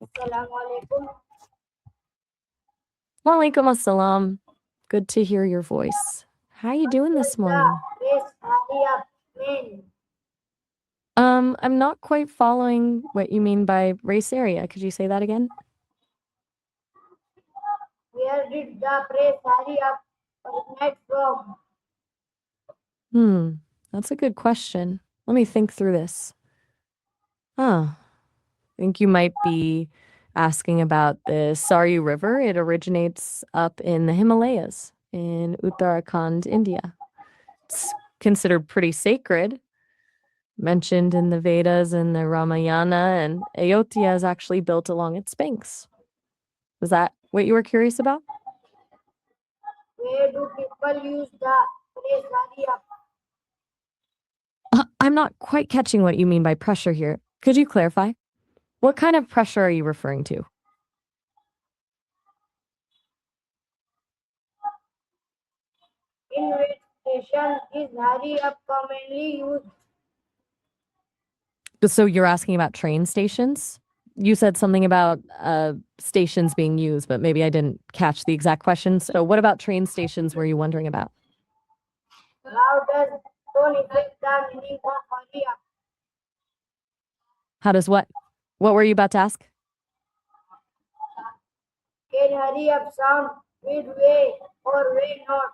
Assalamu alaikum. Walaikum assalam. Good to hear your voice. How are you What doing does this the morning? phrase hurry up mean? I'm not quite following what you mean by race area. Could you say that again? Where did the phrase hurry up originate from? Hmm, that's a good question. Let me think through this. I think you might be asking about the Saryu River. It originates up in the Himalayas in Uttarakhand, India. It's considered pretty sacred, mentioned in the Vedas and the Ramayana, and Ayodhya is actually built along its banks. Was that what you were curious about? Where do people use the phrase hurry up? I'm not quite catching what you mean by pressure here. Could you clarify? What kind of pressure are you referring to? In which station is hurry up commonly used? So you're asking about train stations? You said something about stations being used, but maybe I didn't catch the exact question. So what about train stations were you wondering about? How does tone affect the meaning of hurry up? How does what? What were you about to ask? Can hurry up sound midway or way not?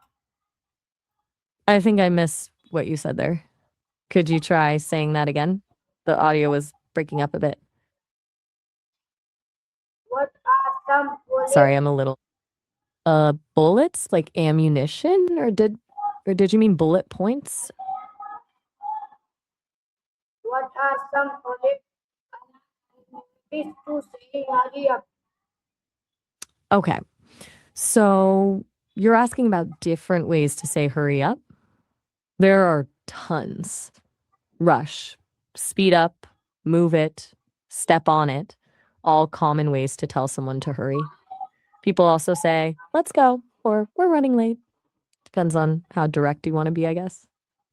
I think I missed what you said there. Could you try saying that again? The audio was breaking up a bit. What are some Sorry, bullets? I'm a little bullets like ammunition or did you mean bullet points? What are some bullets to saying hurry up? Okay. So you're asking about different ways to say hurry up? There are tons. Rush, speed up, move it, step on it, all common ways to tell someone to hurry. People also say, let's go, or we're running late. Depends on how direct you want to be, I guess.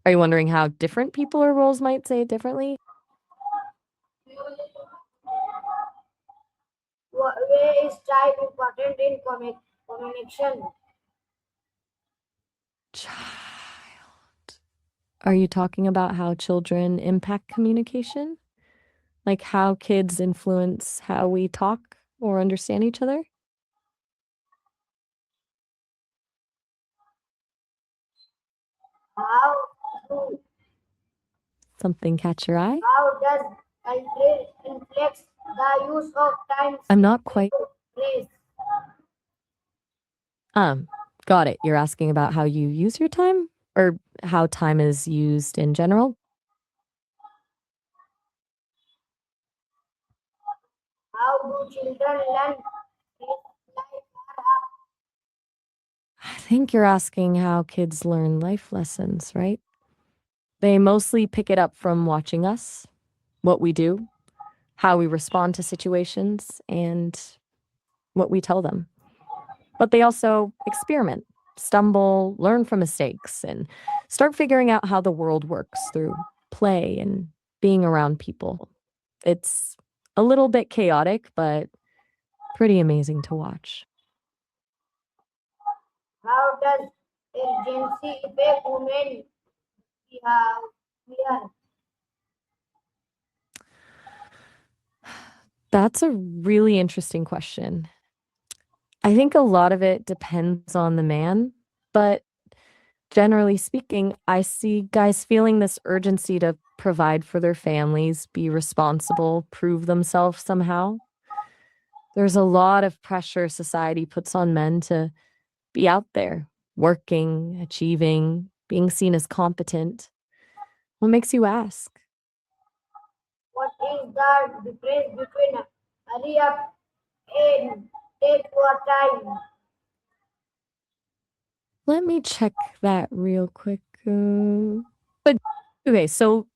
Are you wondering how different people or roles might say it differently? Where is time important in communication? Child. Are you talking about how children impact communication? Like how kids influence how we talk or understand each other? How do Something catch your eye? how does inflect the use of time I'm not quite. phrase? Um, got it. You're asking about how you use your time or how time is used in general? How do children learn life? I think you're asking how kids learn life lessons, right? They mostly pick it up from watching us, what we do, how we respond to situations, and what we tell them. But they also experiment, stumble, learn from mistakes, and start figuring out how the world works through play and being around people. It's a little bit chaotic, but pretty amazing to watch. How does urgency affect women? We have here. That's a really interesting question. I think a lot of it depends on the man, but generally speaking, I see guys feeling this urgency to provide for their families, be responsible, prove themselves somehow. There's a lot of pressure society puts on men to be out there, working, achieving, being seen as competent. What makes you ask? What is the difference between hurry up and take your time? Let me check that real quick. But okay, so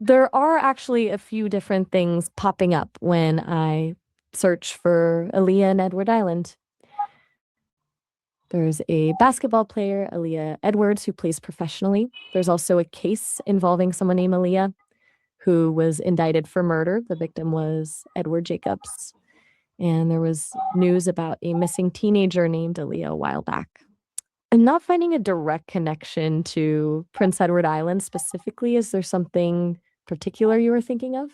there are actually a few different things popping up when I search for Aaliyah and Edward Island. There's a basketball player, Aaliyah Edwards, who plays professionally. There's also a case involving someone named Aaliyah who was indicted for murder. The victim was Edward Jacobs. And there was news about a missing teenager named Aaliyah a while back. And not finding a direct connection to Prince Edward Island specifically, is there something particular you were thinking of?